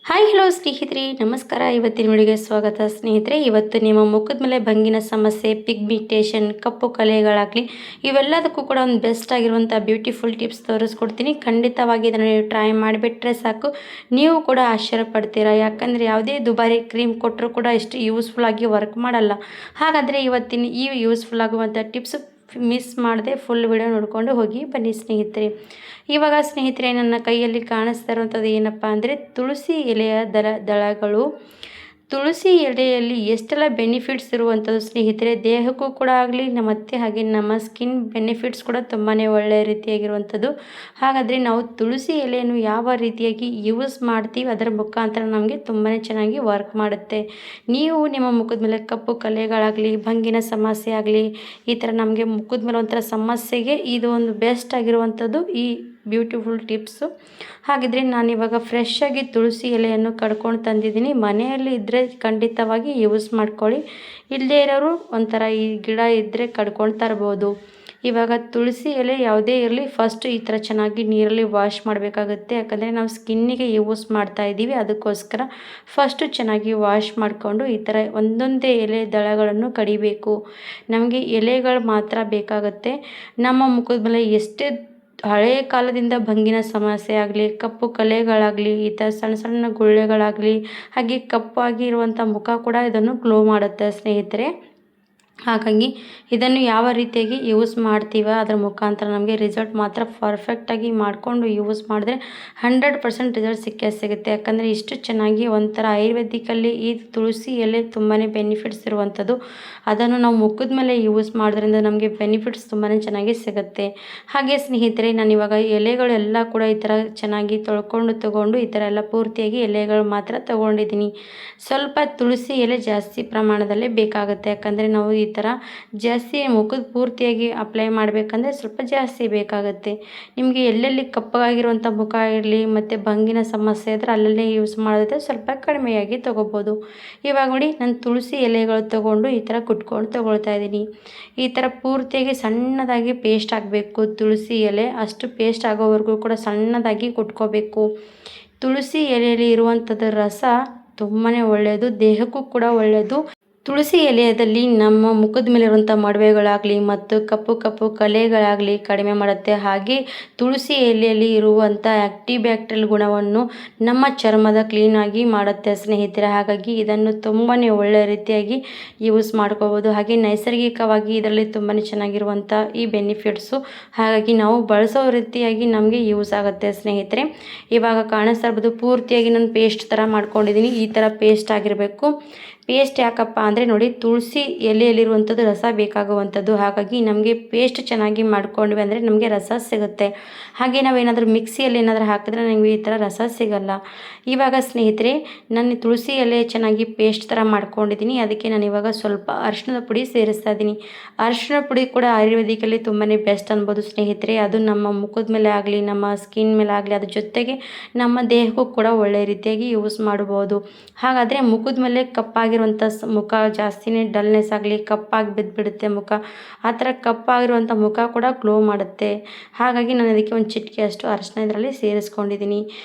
Hi hello ಸ್ನೇಹಿತರೆ, ನಮಸ್ಕಾರ. ಇವತ್ತಿನ ವಿಡಿಯೋಗೆ ಸ್ವಾಗತ ಸ್ನೇಹಿತರೆ. ಇವತ್ತು ನಿಮ್ಮ ಮುಖದ ಮೇಲೆ ಭಂಗಿನ ಸಮಸ್ಯೆ, ಪಿಗ್ಮಿಟೇಷನ್, ಕಪ್ಪು ಕಲೆಗಳಾಗಲಿ ಇವೆಲ್ಲದಕ್ಕೂ ಕೂಡ ಒಂದು ಬೆಸ್ಟ್ ಆಗಿರುವಂಥ ಬ್ಯೂಟಿಫುಲ್ ಟಿಪ್ಸ್ ತೋರಿಸ್ಕೊಡ್ತೀನಿ. ಖಂಡಿತವಾಗಿ ಇದನ್ನು ನೀವು ಟ್ರೈ ಮಾಡಿಬಿಟ್ರೆ ಸಾಕು, ನೀವು ಕೂಡ ಆಶ್ಚರ್ಯ ಪಡ್ತೀರಾ. ಯಾಕಂದರೆ ಯಾವುದೇ ದುಬಾರಿ ಕ್ರೀಮ್ ಕೊಟ್ಟರೂ ಕೂಡ ಇಷ್ಟು ಯೂಸ್ಫುಲ್ ಆಗಿ ವರ್ಕ್ ಮಾಡಲ್ಲ. ಹಾಗಾದರೆ ಇವತ್ತಿನ ಈ ಯೂಸ್ಫುಲ್ ಆಗುವಂಥ ಟಿಪ್ಸ್ ಮಿಸ್ ಮಾಡದೆ ಫುಲ್ ವಿಡಿಯೋ ನೋಡಿಕೊಂಡು ಹೋಗಿ ಬನ್ನಿ ಸ್ನೇಹಿತರೆ. ಇವಾಗ ಸ್ನೇಹಿತರೆ, ನನ್ನ ಕೈಯಲ್ಲಿ ಕಾಣಿಸ್ತಾ ಇರುವಂಥದ್ದು ಏನಪ್ಪ ಅಂದರೆ ತುಳಸಿ ಎಲೆಯ ದಳಗಳು. ತುಳಸಿ ಎಲೆಯಲ್ಲಿ ಎಷ್ಟೆಲ್ಲ ಬೆನಿಫಿಟ್ಸ್ ಇರುವಂಥದ್ದು ಸ್ನೇಹಿತರೆ. ದೇಹಕ್ಕೂ ಕೂಡ ಆಗಲಿ ಮತ್ತು ಹಾಗೆ ನಮ್ಮ ಸ್ಕಿನ್ ಬೆನಿಫಿಟ್ಸ್ ಕೂಡ ತುಂಬಾ ಒಳ್ಳೆಯ ರೀತಿಯಾಗಿರುವಂಥದ್ದು. ಹಾಗಾದರೆ ನಾವು ತುಳಸಿ ಎಲೆಯನ್ನು ಯಾವ ರೀತಿಯಾಗಿ ಯೂಸ್ ಮಾಡ್ತೀವಿ ಅದರ ಮುಖಾಂತರ ನಮಗೆ ತುಂಬಾ ಚೆನ್ನಾಗಿ ವರ್ಕ್ ಮಾಡುತ್ತೆ. ನೀವು ನಿಮ್ಮ ಮುಖದ ಮೇಲೆ ಕಪ್ಪು ಕಲೆಗಳಾಗಲಿ, ಭಂಗಿನ ಸಮಸ್ಯೆ ಆಗಲಿ, ಈ ಥರ ನಮಗೆ ಮುಖದ ಮೇಲೆ ಒಂಥರ ಸಮಸ್ಯೆಗೆ ಇದು ಒಂದು ಬೆಸ್ಟ್ ಆಗಿರುವಂಥದ್ದು ಈ ಬ್ಯೂಟಿಫುಲ್ ಟಿಪ್ಸು. ಹಾಗಿದ್ರೆ ನಾನಿವಾಗ ಫ್ರೆಶ್ ಆಗಿ ತುಳಸಿ ಎಲೆಯನ್ನು ಕಡ್ಕೊಂಡು ತಂದಿದ್ದೀನಿ. ಮನೆಯಲ್ಲಿ ಇದ್ದರೆ ಖಂಡಿತವಾಗಿ ಯೂಸ್ ಮಾಡ್ಕೊಳ್ಳಿ. ಇಲ್ಲದೇ ಇರೋರು ಒಂಥರ ಈ ಗಿಡ ಇದ್ದರೆ ಕಡ್ಕೊಂಡು ತರ್ಬೋದು. ಇವಾಗ ತುಳಸಿ ಎಲೆ ಯಾವುದೇ ಇರಲಿ, ಫಸ್ಟ್ ಈ ಥರ ಚೆನ್ನಾಗಿ ನೀರಲ್ಲಿ ವಾಶ್ ಮಾಡಬೇಕಾಗುತ್ತೆ. ಯಾಕಂದರೆ ನಾವು ಸ್ಕಿನ್ನಿಗೆ ಯೂಸ್ ಮಾಡ್ತಾ ಇದ್ದೀವಿ, ಅದಕ್ಕೋಸ್ಕರ ಫಸ್ಟು ಚೆನ್ನಾಗಿ ವಾಶ್ ಮಾಡಿಕೊಂಡು ಈ ಥರ ಒಂದೊಂದೇ ಎಲೆ ದಳಗಳನ್ನು ಕಡಿಬೇಕು. ನಮಗೆ ಎಲೆಗಳು ಮಾತ್ರ ಬೇಕಾಗುತ್ತೆ. ನಮ್ಮ ಮುಖದ ಮೇಲೆ ಎಷ್ಟೇ ಹಳೆಯ ಕಾಲದಿಂದ ಭಂಗಿನ ಸಮಸ್ಯೆ ಆಗಲಿ, ಕಪ್ಪು ಕಲೆಗಳಾಗಲಿ, ಈ ಥರ ಸಣ್ಣ ಸಣ್ಣ ಗುಳ್ಳೆಗಳಾಗಲಿ, ಹಾಗೆ ಕಪ್ಪಾಗಿ ಇರುವಂಥ ಮುಖ ಕೂಡ ಇದನ್ನು ಗ್ಲೋ ಮಾಡುತ್ತೆ ಸ್ನೇಹಿತರೆ. ಹಾಗಾಗಿ ಇದನ್ನು ಯಾವ ರೀತಿಯಾಗಿ ಯೂಸ್ ಮಾಡ್ತೀವ ಅದರ ಮುಖಾಂತರ ನಮಗೆ ರಿಸಲ್ಟ್ ಮಾತ್ರ ಪರ್ಫೆಕ್ಟಾಗಿ ಮಾಡಿಕೊಂಡು ಯೂಸ್ ಮಾಡಿದ್ರೆ 100% ರಿಸಲ್ಟ್ ಸಿಕ್ಕೇ ಸಿಗುತ್ತೆ. ಯಾಕಂದರೆ ಇಷ್ಟು ಚೆನ್ನಾಗಿ ಒಂಥರ ಆಯುರ್ವೇದಿಕಲ್ಲಿ ಈ ತುಳಸಿ ಎಲೆ ತುಂಬಾ ಬೆನಿಫಿಟ್ಸ್ ಇರುವಂಥದ್ದು. ಅದನ್ನು ನಾವು ಮುಖದ ಮೇಲೆ ಯೂಸ್ ಮಾಡೋದ್ರಿಂದ ನಮಗೆ ಬೆನಿಫಿಟ್ಸ್ ತುಂಬಾ ಚೆನ್ನಾಗಿ ಸಿಗುತ್ತೆ. ಹಾಗೆ ಸ್ನೇಹಿತರೆ, ನಾನಿವಾಗ ಎಲೆಗಳೆಲ್ಲ ಕೂಡ ಈ ಥರ ಚೆನ್ನಾಗಿ ತೊಗೊಂಡು ಈ ಥರ ಎಲ್ಲ ಪೂರ್ತಿಯಾಗಿ ಎಲೆಗಳು ಮಾತ್ರ ತೊಗೊಂಡಿದ್ದೀನಿ. ಸ್ವಲ್ಪ ತುಳಸಿ ಎಲೆ ಜಾಸ್ತಿ ಪ್ರಮಾಣದಲ್ಲಿ ಬೇಕಾಗುತ್ತೆ. ಯಾಕಂದರೆ ನಾವು ಈ ಥರ ಜಾಸ್ತಿ ಮುಖದ ಪೂರ್ತಿಯಾಗಿ ಅಪ್ಲೈ ಮಾಡಬೇಕಂದ್ರೆ ಸ್ವಲ್ಪ ಜಾಸ್ತಿ ಬೇಕಾಗುತ್ತೆ. ನಿಮಗೆ ಎಲ್ಲೆಲ್ಲಿ ಕಪ್ಪಗಾಗಿರುವಂಥ ಮುಖ ಇರಲಿ ಮತ್ತು ಭಂಗಿನ ಸಮಸ್ಯೆ ಇದ್ದರೆ ಅಲ್ಲಲ್ಲೇ ಯೂಸ್ ಮಾಡೋದ್ರೆ ಸ್ವಲ್ಪ ಕಡಿಮೆಯಾಗಿ ತೊಗೋಬೋದು. ಇವಾಗ ನೋಡಿ, ನಾನು ತುಳಸಿ ಎಲೆಗಳು ತೊಗೊಂಡು ಈ ಥರ ಕುಟ್ಕೊಂಡು ತೊಗೊಳ್ತಾ ಇದ್ದೀನಿ. ಈ ಥರ ಪೂರ್ತಿಯಾಗಿ ಸಣ್ಣದಾಗಿ ಪೇಸ್ಟ್ ಆಗಬೇಕು. ತುಳಸಿ ಎಲೆ ಅಷ್ಟು ಪೇಸ್ಟ್ ಆಗೋವರೆಗೂ ಕೂಡ ಸಣ್ಣದಾಗಿ ಕುಟ್ಕೋಬೇಕು. ತುಳಸಿ ಎಲೆಯಲ್ಲಿ ಇರುವಂಥದ್ದು ರಸ ತುಂಬಾ ಒಳ್ಳೆಯದು, ದೇಹಕ್ಕೂ ಕೂಡ ಒಳ್ಳೆಯದು. ತುಳಸಿ ಎಲೆಯದಲ್ಲಿ ನಮ್ಮ ಮುಖದ ಮೇಲಿರುವಂಥ ಮೊಡವೆಗಳಾಗಲಿ ಮತ್ತು ಕಪ್ಪು ಕಪ್ಪು ಕಲೆಗಳಾಗಲಿ ಕಡಿಮೆ ಮಾಡುತ್ತೆ. ಹಾಗೆ ತುಳಸಿ ಎಲೆಯಲ್ಲಿ ಇರುವಂಥ ಆ್ಯಕ್ಟಿಬ್ಯಾಕ್ಟೀರಿಯಲ್ ಗುಣವನ್ನು ನಮ್ಮ ಚರ್ಮದ ಕ್ಲೀನಾಗಿ ಮಾಡುತ್ತೆ ಸ್ನೇಹಿತರೆ. ಹಾಗಾಗಿ ಇದನ್ನು ತುಂಬಾ ಒಳ್ಳೆಯ ರೀತಿಯಾಗಿ ಯೂಸ್ ಮಾಡ್ಕೋಬೋದು. ಹಾಗೆ ನೈಸರ್ಗಿಕವಾಗಿ ಇದರಲ್ಲಿ ತುಂಬಾ ಚೆನ್ನಾಗಿರುವಂಥ ಈ ಬೆನಿಫಿಟ್ಸು. ಹಾಗಾಗಿ ನಾವು ಬಳಸೋ ರೀತಿಯಾಗಿ ನಮಗೆ ಯೂಸ್ ಆಗುತ್ತೆ ಸ್ನೇಹಿತರೆ. ಇವಾಗ ಕಾಣಿಸ್ತಾ ಇರ್ಬೋದು, ಪೂರ್ತಿಯಾಗಿ ನಾನು ಪೇಸ್ಟ್ ಥರ ಮಾಡ್ಕೊಂಡಿದ್ದೀನಿ. ಈ ಥರ ಪೇಸ್ಟ್ ಆಗಿರಬೇಕು. ಪೇಸ್ಟ್ ಯಾಕಪ್ಪ ಅಂದರೆ ನೋಡಿ, ತುಳಸಿ ಎಲೆಯಲ್ಲಿರುವಂಥದ್ದು ರಸ ಬೇಕಾಗುವಂಥದ್ದು. ಹಾಗಾಗಿ ನಮಗೆ ಪೇಸ್ಟ್ ಚೆನ್ನಾಗಿ ಮಾಡ್ಕೊಂಡ್ವಿ ಅಂದರೆ ನಮಗೆ ರಸ ಸಿಗುತ್ತೆ. ಹಾಗೆ ನಾವೇನಾದರೂ ಮಿಕ್ಸಿಯಲ್ಲಿ ಏನಾದರೂ ಹಾಕಿದ್ರೆ ನಮಗೆ ಈ ಥರ ರಸ ಸಿಗಲ್ಲ. ಇವಾಗ ಸ್ನೇಹಿತರೆ, ನಾನು ತುಳಸಿ ಎಲೆ ಚೆನ್ನಾಗಿ ಪೇಸ್ಟ್ ಥರ ಮಾಡ್ಕೊಂಡಿದ್ದೀನಿ. ಅದಕ್ಕೆ ನಾನು ಇವಾಗ ಸ್ವಲ್ಪ ಅರಿಶಿಣದ ಪುಡಿ ಸೇರಿಸ್ತಾ ಇದ್ದೀನಿ. ಅರಿಶಿಣ ಪುಡಿ ಕೂಡ ಆಯುರ್ವೇದಿಕಲ್ಲಿ ತುಂಬಾ ಬೆಸ್ಟ್ ಅನ್ಬೋದು ಸ್ನೇಹಿತರೆ. ಅದು ನಮ್ಮ ಮುಖದ ಮೇಲೆ ಆಗಲಿ, ನಮ್ಮ ಸ್ಕಿನ್ ಮೇಲೆ ಆಗಲಿ, ಅದ್ರ ಜೊತೆಗೆ ನಮ್ಮ ದೇಹಕ್ಕೂ ಕೂಡ ಒಳ್ಳೆಯ ರೀತಿಯಾಗಿ ಯೂಸ್ ಮಾಡ್ಬೋದು. ಹಾಗಾದರೆ ಮುಖದ ಮೇಲೆ ಕಪ್ಪಾಗಿರುವಂಥ ಮುಖ ಜಾಸ್ತಿನೇ ಡಲ್ನೆಸ್ ಆಗಲಿ, ಕಪ್ಪಾಗಿ ಬಿದ್ದುಬಿಡುತ್ತೆ ಮುಖ. ಆ ಥರ ಕಪ್ಪಾಗಿರುವಂಥ ಮುಖ ಕೂಡ ಗ್ಲೋ ಮಾಡುತ್ತೆ. ಹಾಗಾಗಿ ನಾನು ಅದಕ್ಕೆ ಒಂದು ಚಿಟಿಕೆ ಅಷ್ಟು ಅರಿಶಿನ ಇದರಲ್ಲಿ ಸೇರಿಸ್ಕೊಂಡಿದ್ದೀನಿ.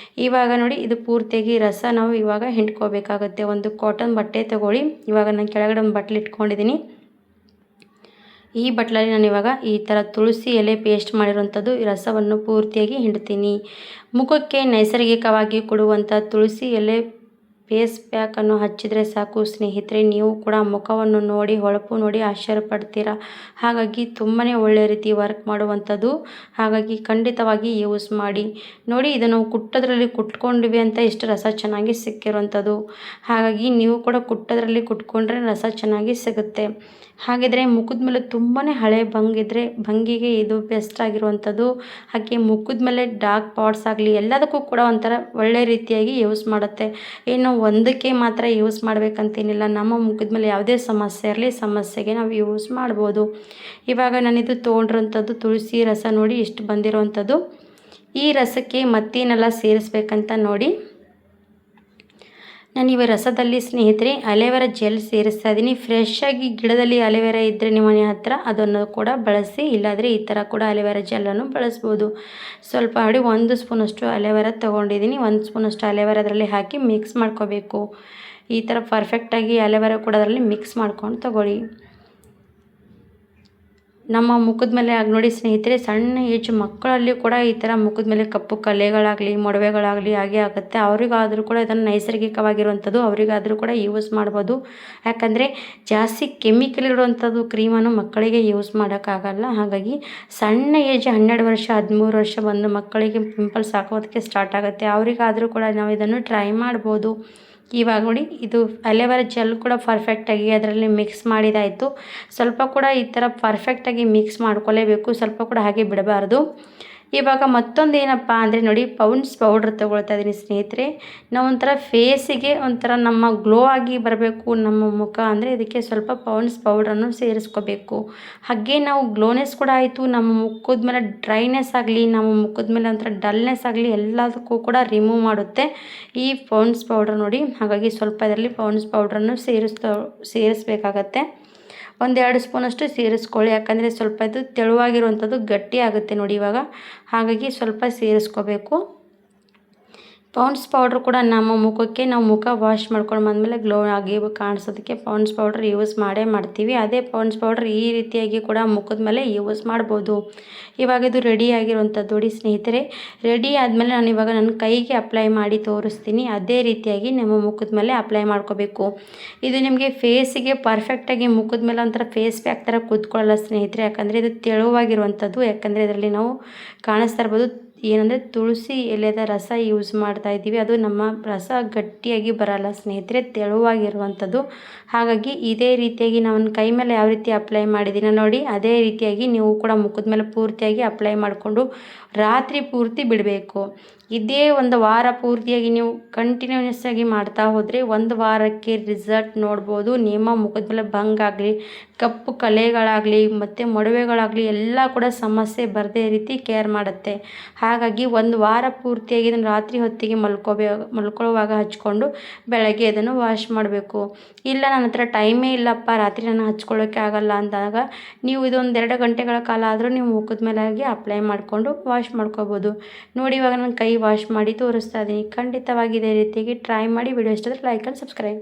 ಇವಾಗ ನೋಡಿ, ಇದು ಪೂರ್ತಿಯಾಗಿ ರಸ ನಾವು ಇವಾಗ ಹಿಂಡ್ಕೋಬೇಕಾಗುತ್ತೆ. ಒಂದು ಕಾಟನ್ ಬಟ್ಟೆ ತಗೊಳ್ಳಿ. ಇವಾಗ ನಾನು ಕೆಳಗಡೆ ಒಂದು ಬಟ್ಲು ಇಟ್ಕೊಂಡಿದ್ದೀನಿ. ಈ ಬಟ್ಲಲ್ಲಿ ನಾನು ಇವಾಗ ಈ ಥರ ತುಳಸಿ ಎಲೆ ಪೇಸ್ಟ್ ಮಾಡಿರುವಂಥದ್ದು ಈ ರಸವನ್ನು ಪೂರ್ತಿಯಾಗಿ ಹಿಂಡ್ತೀನಿ. ಮುಖಕ್ಕೆ ನೈಸರ್ಗಿಕವಾಗಿ ಕೊಡುವಂಥ ತುಳಸಿ ಎಲೆ ಫೇಸ್ ಪ್ಯಾಕನ್ನು ಹಚ್ಚಿದರೆ ಸಾಕು ಸ್ನೇಹಿತರೆ. ನೀವು ಕೂಡ ಮುಖವನ್ನು ನೋಡಿ, ಹೊಳಪು ನೋಡಿ ಆಶ್ಚರ್ಯ ಪಡ್ತೀರಾ. ಹಾಗಾಗಿ ತುಂಬಾ ಒಳ್ಳೆಯ ರೀತಿ ವರ್ಕ್ ಮಾಡುವಂಥದ್ದು. ಹಾಗಾಗಿ ಖಂಡಿತವಾಗಿ ಯೂಸ್ ಮಾಡಿ ನೋಡಿ. ಇದನ್ನು ಕುಟ್ಟೋದ್ರಲ್ಲಿ ಕುಟ್ಕೊಂಡ್ವಿ ಅಂತ ಎಷ್ಟು ರಸ ಚೆನ್ನಾಗಿ ಸಿಕ್ಕಿರುವಂಥದ್ದು. ಹಾಗಾಗಿ ನೀವು ಕೂಡ ಕುಟ್ಟೋದ್ರಲ್ಲಿ ಕುಟ್ಕೊಂಡ್ರೆ ರಸ ಚೆನ್ನಾಗಿ ಸಿಗುತ್ತೆ. ಹಾಗಿದ್ರೆ ಮುಖದ ಮೇಲೆ ತುಂಬಾ ಹಳೆ ಭಂಗಿದ್ರೆ ಭಂಗಿಗೆ ಇದು ಬೆಸ್ಟ್ ಆಗಿರುವಂಥದ್ದು. ಹಾಗೆ ಮುಖದ ಮೇಲೆ ಡಾರ್ಕ್ ಪಾಟ್ಸ್ ಆಗಲಿ ಎಲ್ಲದಕ್ಕೂ ಕೂಡ ಒಂಥರ ಒಳ್ಳೆ ರೀತಿಯಾಗಿ ಯೂಸ್ ಮಾಡುತ್ತೆ. ಏನು ಒಂದಕ್ಕೆ ಮಾತ್ರ ಯೂಸ್ ಮಾಡಬೇಕಂತೇನಿಲ್ಲ. ನಮ್ಮ ಮುಖದ ಮೇಲೆ ಯಾವುದೇ ಸಮಸ್ಯೆ ಇರಲಿ, ಸಮಸ್ಯೆಗೆ ನಾವು ಯೂಸ್ ಮಾಡ್ಬೋದು. ಇವಾಗ ನಾನಿದು ತೊಗೊಂಡಿರೋಂಥದ್ದು ತುಳಸಿ ರಸ ನೋಡಿ ಇಷ್ಟು ಬಂದಿರೋವಂಥದ್ದು. ಈ ರಸಕ್ಕೆ ಮತ್ತೇನೆಲ್ಲ ಸೇರಿಸ್ಬೇಕಂತ ನೋಡಿ. ನಾನಿವ ರಸದಲ್ಲಿ ಸ್ನೇಹಿತರೆ ಅಲೋವೆರಾ ಜೆಲ್ ಸೇರಿಸ್ತಾ ಇದ್ದೀನಿ. ಫ್ರೆಶ್ಶಾಗಿ ಗಿಡದಲ್ಲಿ ಅಲೋವೆರಾ ಇದ್ದರೆ ನಿಮ್ಮ ಮನೆ ಹತ್ತಿರ ಅದನ್ನು ಕೂಡ ಬಳಸಿ, ಇಲ್ಲಾಂದರೆ ಈ ಥರ ಕೂಡ ಅಲೋವೆರಾ ಜೆಲ್ಲನ್ನು ಬಳಸ್ಬೋದು. ಸ್ವಲ್ಪ ನೋಡಿ 1 ಸ್ಪೂನಷ್ಟು ಅಲೋವೆರಾ ತೊಗೊಂಡಿದ್ದೀನಿ. 1 ಸ್ಪೂನಷ್ಟು ಅಲೋವೆರಾ ಅದರಲ್ಲಿ ಹಾಕಿ ಮಿಕ್ಸ್ ಮಾಡ್ಕೋಬೇಕು. ಈ ಥರ ಪರ್ಫೆಕ್ಟಾಗಿ ಅಲೋವೆರಾ ಕೂಡ ಅದರಲ್ಲಿ ಮಿಕ್ಸ್ ಮಾಡ್ಕೊಂಡು ತಗೊಳ್ಳಿ. ನಮ್ಮ ಮುಖದ ಮೇಲೆ ಆಗಿ ನೋಡಿ ಸ್ನೇಹಿತರೆ, ಸಣ್ಣ ಏಜ್ ಮಕ್ಕಳಲ್ಲಿ ಕೂಡ ಈ ಥರ ಮುಖದ ಮೇಲೆ ಕಪ್ಪು ಕಲೆಗಳಾಗಲಿ ಮೊಡವೆಗಳಾಗಲಿ ಹಾಗೆ ಆಗುತ್ತೆ. ಅವರಿಗಾದರೂ ಕೂಡ ಇದನ್ನು ನೈಸರ್ಗಿಕವಾಗಿರುವಂಥದ್ದು ಅವರಿಗಾದರೂ ಕೂಡ ಯೂಸ್ ಮಾಡ್ಬೋದು. ಯಾಕಂದರೆ ಜಾಸ್ತಿ ಕೆಮಿಕಲ್ ಇರುವಂಥದ್ದು ಕ್ರೀಮನ್ನು ಮಕ್ಕಳಿಗೆ ಯೂಸ್ ಮಾಡೋಕ್ಕಾಗಲ್ಲ. ಹಾಗಾಗಿ ಸಣ್ಣ ಏಜ್ 12 ವರ್ಷ 13 ವರ್ಷ ಬಂದು ಮಕ್ಕಳಿಗೆ ಪಿಂಪಲ್ಸ್ ಹಾಕೋದಕ್ಕೆ ಸ್ಟಾರ್ಟ್ ಆಗುತ್ತೆ. ಅವರಿಗಾದರೂ ಕೂಡ ನಾವು ಇದನ್ನು ಟ್ರೈ ಮಾಡ್ಬೋದು. ಇವಾಗ ನೋಡಿ ಇದು ಅಲೋವೆರಾ ಜೆಲ್ ಕೂಡ ಪರ್ಫೆಕ್ಟಾಗಿ ಅದರಲ್ಲಿ ಮಿಕ್ಸ್ ಮಾಡಿದಾಯಿತು. ಸ್ವಲ್ಪ ಕೂಡ ಈ ಥರ ಪರ್ಫೆಕ್ಟಾಗಿ ಮಿಕ್ಸ್ ಮಾಡ್ಕೊಳ್ಳೇಬೇಕು, ಸ್ವಲ್ಪ ಕೂಡ ಹಾಗೆ ಬಿಡಬಾರ್ದು. ಇವಾಗ ಮತ್ತೊಂದು ಏನಪ್ಪ ಅಂದರೆ ನೋಡಿ ಪೌಂಡ್ಸ್ ಪೌಡ್ರ್ ತೊಗೊಳ್ತಾ ಇದ್ದೀನಿ ಸ್ನೇಹಿತರೆ. ನಾವು ಒಂಥರ ಫೇಸಿಗೆ ಒಂಥರ ನಮ್ಮ ಗ್ಲೋ ಆಗಿ ಬರಬೇಕು ನಮ್ಮ ಮುಖ ಅಂದರೆ ಇದಕ್ಕೆ ಸ್ವಲ್ಪ ಪೌಂಡ್ಸ್ ಪೌಡ್ರನ್ನು ಸೇರಿಸ್ಕೋಬೇಕು. ಹಾಗೆ ನಾವು ಗ್ಲೋನೆಸ್ ಕೂಡ ಆಯಿತು, ನಮ್ಮ ಮುಖದ ಮೇಲೆ ಡ್ರೈನೆಸ್ ಆಗಲಿ ನಮ್ಮ ಮುಖದ ಮೇಲೆ ಒಂಥರ ಡಲ್ನೆಸ್ ಆಗಲಿ ಎಲ್ಲದಕ್ಕೂ ಕೂಡ ರಿಮೂವ್ ಮಾಡುತ್ತೆ ಈ ಪೌಂಡ್ಸ್ ಪೌಡ್ರ್ ನೋಡಿ. ಹಾಗಾಗಿ ಸ್ವಲ್ಪ ಇದರಲ್ಲಿ ಪೌಂಡ್ಸ್ ಪೌಡ್ರನ್ನು ಸೇರಿಸ್ಬೇಕಾಗತ್ತೆ. 1-2 ಸ್ಪೂನಷ್ಟು ಸೇರಿಸ್ಕೊಳ್ಳಿ. ಯಾಕಂದರೆ ಸ್ವಲ್ಪ ಇದು ತೆಳುವಾಗಿರುವಂಥದ್ದು ಗಟ್ಟಿ ಆಗುತ್ತೆ ನೋಡಿ ಇವಾಗ. ಹಾಗಾಗಿ ಸ್ವಲ್ಪ ಸೇರಿಸ್ಕೋಬೇಕು. ಪೌಂಡ್ಸ್ ಪೌಡ್ರ್ ಕೂಡ ನಮ್ಮ ಮುಖಕ್ಕೆ ನಾವು ಮುಖ ವಾಶ್ ಮಾಡ್ಕೊಂಡು ಬಂದಮೇಲೆ ಗ್ಲೋ ಆಗಿ ಕಾಣಿಸೋದಕ್ಕೆ ಪೌಂಡ್ಸ್ ಪೌಡ್ರ್ ಯೂಸ್ ಮಾಡೇ ಮಾಡ್ತೀವಿ. ಅದೇ ಪೌಂಡ್ಸ್ ಪೌಡ್ರ್ ಈ ರೀತಿಯಾಗಿ ಕೂಡ ಮುಖದ ಮೇಲೆ ಯೂಸ್ ಮಾಡ್ಬೋದು. ಇವಾಗ ಇದು ರೆಡಿ ಆಗಿರುವಂಥದ್ದು ನೋಡಿ ಸ್ನೇಹಿತರೆ. ರೆಡಿ ಆದಮೇಲೆ ನಾನು ಇವಾಗ ನನ್ನ ಕೈಗೆ ಅಪ್ಲೈ ಮಾಡಿ ತೋರಿಸ್ತೀನಿ. ಅದೇ ರೀತಿಯಾಗಿ ನಮ್ಮ ಮುಖದ ಮೇಲೆ ಅಪ್ಲೈ ಮಾಡ್ಕೋಬೇಕು. ಇದು ನಿಮಗೆ ಫೇಸಿಗೆ ಪರ್ಫೆಕ್ಟಾಗಿ ಮುಖದ ಮೇಲೆ ಒಂಥರ ಫೇಸ್ ಪ್ಯಾಕ್ ಥರ ಕೂತ್ಕೊಳ್ಳಲ್ಲ ಸ್ನೇಹಿತರೆ. ಯಾಕಂದರೆ ಇದು ತೆಳುವಾಗಿರುವಂಥದ್ದು. ಯಾಕಂದರೆ ಇದರಲ್ಲಿ ನಾವು ಕಾಣಿಸ್ತಾ ಇರ್ಬೋದು ಏನಂದರೆ ತುಳಸಿ ಎಲೆದ ರಸ ಯೂಸ್ ಮಾಡ್ತಾ ಇದ್ದೀವಿ. ಅದು ನಮ್ಮ ರಸ ಗಟ್ಟಿಯಾಗಿ ಬರಲ್ಲ ಸ್ನೇಹಿತರೆ, ತೆಳುವಾಗಿರುವಂಥದ್ದು. ಹಾಗಾಗಿ ಇದೇ ರೀತಿಯಾಗಿ ನಾನು ಕೈ ಮೇಲೆ ಯಾವ ರೀತಿ ಅಪ್ಲೈ ಮಾಡಿದ್ದೀನೋ ನೋಡಿ ಅದೇ ರೀತಿಯಾಗಿ ನೀವು ಕೂಡ ಮುಖದ ಮೇಲೆ ಪೂರ್ತಿಯಾಗಿ ಅಪ್ಲೈ ಮಾಡಿಕೊಂಡು ರಾತ್ರಿ ಪೂರ್ತಿ ಬಿಡಬೇಕು. ಇದೇ ಒಂದು ವಾರ ಪೂರ್ತಿಯಾಗಿ ನೀವು ಕಂಟಿನ್ಯೂಸ್ ಆಗಿ ಮಾಡ್ತಾ ಹೋದರೆ 1 ವಾರಕ್ಕೆ ರಿಸಲ್ಟ್ ನೋಡ್ಬೋದು. ನಿಮ್ಮ ಮುಖದ ಮೇಲೆ ಬಂಗಾಗಲಿ ಕಪ್ಪು ಕಲೆಗಳಾಗಲಿ ಮತ್ತು ಮೊಡವೆಗಳಾಗಲಿ ಎಲ್ಲ ಕೂಡ ಸಮಸ್ಯೆ ಬರದೇ ರೀತಿ ಕೇರ್ ಮಾಡುತ್ತೆ. ಹಾಗಾಗಿ 1 ವಾರ ಪೂರ್ತಿಯಾಗಿ ಇದನ್ನು ರಾತ್ರಿ ಹೊತ್ತಿಗೆ ಮಲ್ಕೊಳ್ಳುವಾಗ ಹಚ್ಕೊಂಡು ಬೆಳಗ್ಗೆ ಅದನ್ನು ವಾಶ್ ಮಾಡಬೇಕು. ಇಲ್ಲ ನನ್ನ ಹತ್ರ ಟೈಮೇ ಇಲ್ಲಪ್ಪ ರಾತ್ರಿ ನಾನು ಹಚ್ಕೊಳ್ಳೋಕ್ಕೆ ಆಗಲ್ಲ ಅಂದಾಗ ನೀವು ಇದೊಂದು 2 ಗಂಟೆಗಳ ಕಾಲ ಆದರೂ ನೀವು ಮುಖದ ಮೇಲೆ ಅಪ್ಲೈ ಮಾಡಿಕೊಂಡು ವಾಶ್ ಮಾಡ್ಕೋಬೋದು. ನೋಡಿ ಇವಾಗ ನಾನು ಕೈ ವಾಶ್ ಮಾಡಿ ತೋರಿಸ್ತಾ ಇದ್ದೀನಿ. ಖಂಡಿತವಾಗಿ ಇದೇ ರೀತಿಯಾಗಿ ಟ್ರೈ ಮಾಡಿ. ವಿಡಿಯೋ ಇಷ್ಟ ಆದರೆ ಲೈಕ್ ಆ್ಯಂಡ್ ಸಬ್ಸ್ಕ್ರೈಬ್.